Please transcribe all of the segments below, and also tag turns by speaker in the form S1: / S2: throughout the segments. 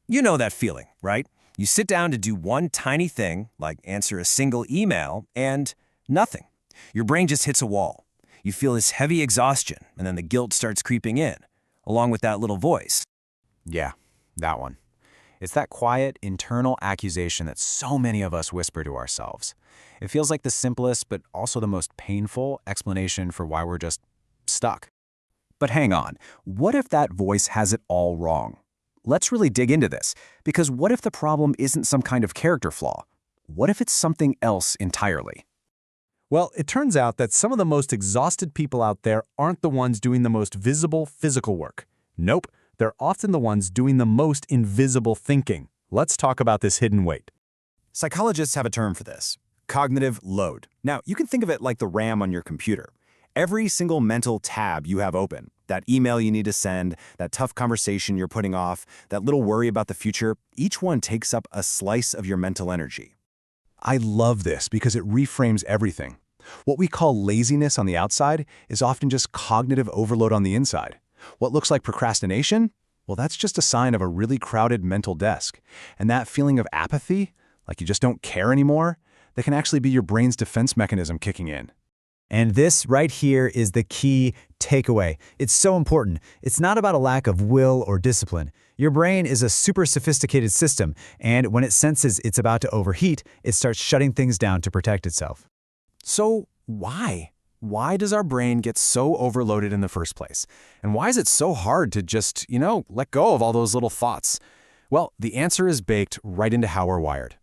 S1: You know that feeling, right? You sit down to do one tiny thing, like answer a single email, and nothing. Your brain just hits a wall. You feel this heavy exhaustion, and then the guilt starts creeping in, along with that little voice.
S2: Yeah, that one. It's that quiet, internal accusation that so many of us whisper to ourselves. It feels like the simplest, but also the most painful explanation for why we're just stuck. But hang on, what if that voice has it all wrong? Let's really dig into this, because what if the problem isn't some kind of character flaw? What if it's something else entirely?
S3: Well, it turns out that some of the most exhausted people out there aren't the ones doing the most visible physical work. Nope, they're often the ones doing the most invisible thinking. Let's talk about this hidden weight.
S2: Psychologists have a term for this: cognitive load. Now, you can think of it like the RAM on your computer. Every single mental tab you have open, that email you need to send, that tough conversation you're putting off, that little worry about the future, each one takes up a slice of your mental energy.
S3: I love this because it reframes everything. What we call laziness on the outside is often just cognitive overload on the inside. What looks like procrastination? Well, that's just a sign of a really crowded mental desk. And that feeling of apathy, like you just don't care anymore, that can actually be your brain's defense mechanism kicking in.
S4: And this right here is the key takeaway. It's so important. It's not about a lack of will or discipline. Your brain is a super sophisticated system, and when it senses it's about to overheat, it starts shutting things down to protect itself.
S2: So why? Why does our brain get so overloaded in the first place? And why is it so hard to just, let go of all those little thoughts? Well, the answer is baked right into how we're wired.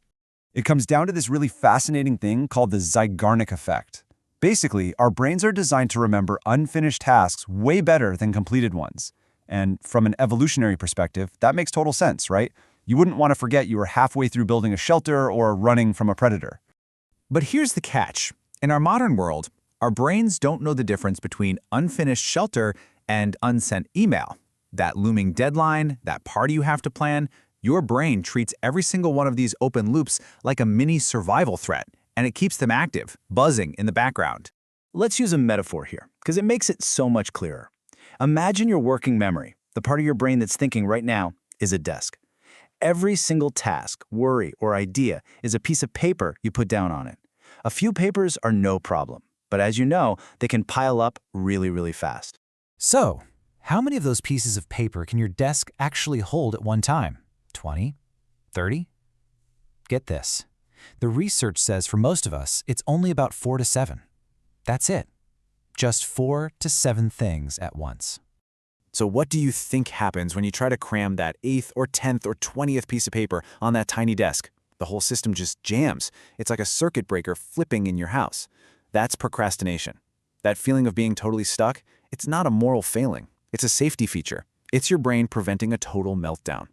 S2: It comes down to this really fascinating thing called the Zeigarnik effect. Basically, our brains are designed to remember unfinished tasks way better than completed ones. And from an evolutionary perspective, that makes total sense, right? You wouldn't want to forget you were halfway through building a shelter or running from a predator. But here's the catch. In our modern world, our brains don't know the difference between unfinished shelter and unsent email. That looming deadline, that party you have to plan, your brain treats every single one of these open loops like a mini survival threat, and it keeps them active, buzzing in the background. Let's use a metaphor here, because it makes it so much clearer. Imagine your working memory. The part of your brain that's thinking right now is a desk. Every single task, worry, or idea is a piece of paper you put down on it. A few papers are no problem, but as you know, they can pile up really, really fast.
S4: So, how many of those pieces of paper can your desk actually hold at one time? 20? 30? Get this. The research says for most of us, it's only about 4 to 7. That's it. Just 4 to 7 things at once.
S2: So what do you think happens when you try to cram that 8th or 10th or 20th piece of paper on that tiny desk? The whole system just jams. It's like a circuit breaker flipping in your house. That's procrastination. That feeling of being totally stuck, it's not a moral failing. It's a safety feature. It's your brain preventing a total meltdown.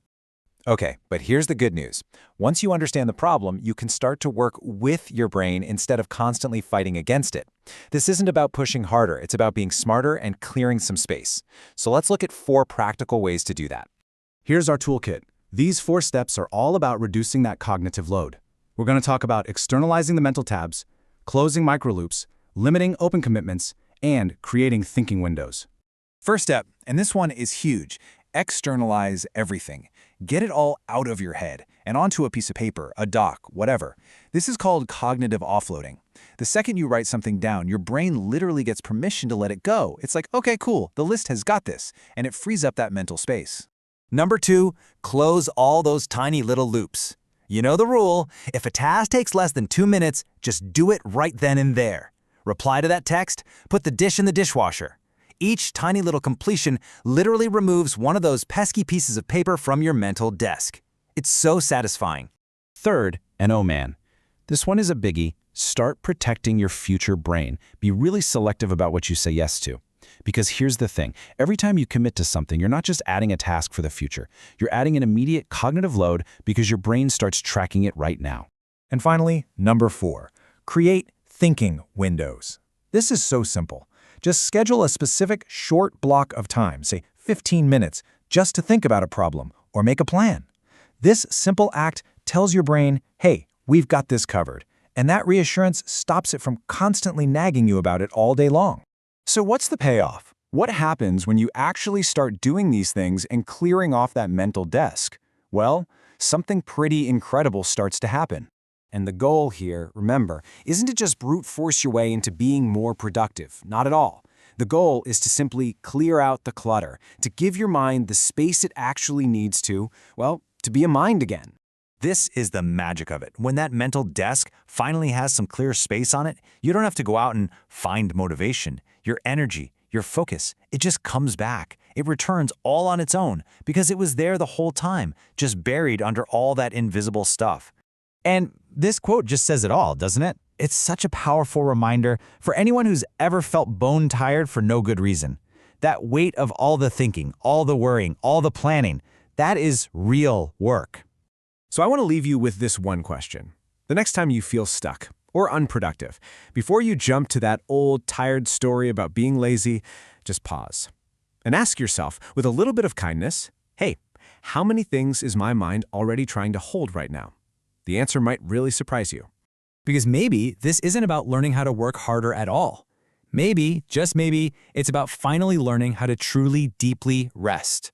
S2: Okay, but here's the good news. Once you understand the problem, you can start to work with your brain instead of constantly fighting against it. This isn't about pushing harder, it's about being smarter and clearing some space. So let's look at 4 practical ways to do that.
S3: Here's our toolkit. These 4 steps are all about reducing that cognitive load. We're going to talk about externalizing the mental tabs, closing microloops, limiting open commitments, and creating thinking windows.
S2: First step, and this one is huge, externalize everything. Get it all out of your head and onto a piece of paper, a doc, whatever. This is called cognitive offloading. The second you write something down, your brain literally gets permission to let it go. It's like, okay, cool, the list has got this, and it frees up that mental space.
S1: Number 2, close all those tiny little loops. You know the rule. If a task takes less than 2 minutes, just do it right then and there. Reply to that text, put the dish in the dishwasher. Each tiny little completion literally removes one of those pesky pieces of paper from your mental desk. It's so satisfying.
S2: Third, and oh man, this one is a biggie. Start protecting your future brain. Be really selective about what you say yes to. Because here's the thing, every time you commit to something, you're not just adding a task for the future. You're adding an immediate cognitive load because your brain starts tracking it right now.
S3: And finally, number 4, create thinking windows. This is so simple. Just schedule a specific short block of time, say 15 minutes, just to think about a problem or make a plan. This simple act tells your brain, hey, we've got this covered, and that reassurance stops it from constantly nagging you about it all day long. So what's the payoff? What happens when you actually start doing these things and clearing off that mental desk?
S2: Well, something pretty incredible starts to happen. And the goal here, remember, isn't to just brute force your way into being more productive. Not at all. The goal is to simply clear out the clutter, to give your mind the space it actually needs to, well, to be a mind again.
S1: This is the magic of it. When that mental desk finally has some clear space on it, you don't have to go out and find motivation. Your energy, your focus, it just comes back. It returns all on its own because it was there the whole time, just buried under all that invisible stuff.
S3: And this quote just says it all, doesn't it? It's such a powerful reminder for anyone who's ever felt bone-tired for no good reason. That weight of all the thinking, all the worrying, all the planning, that is real work.
S2: So I want to leave you with this one question. The next time you feel stuck or unproductive, before you jump to that old, tired story about being lazy, just pause and ask yourself, with a little bit of kindness, hey, how many things is my mind already trying to hold right now? The answer might really surprise you.
S4: Because maybe this isn't about learning how to work harder at all. Maybe, just maybe, it's about finally learning how to truly, deeply rest.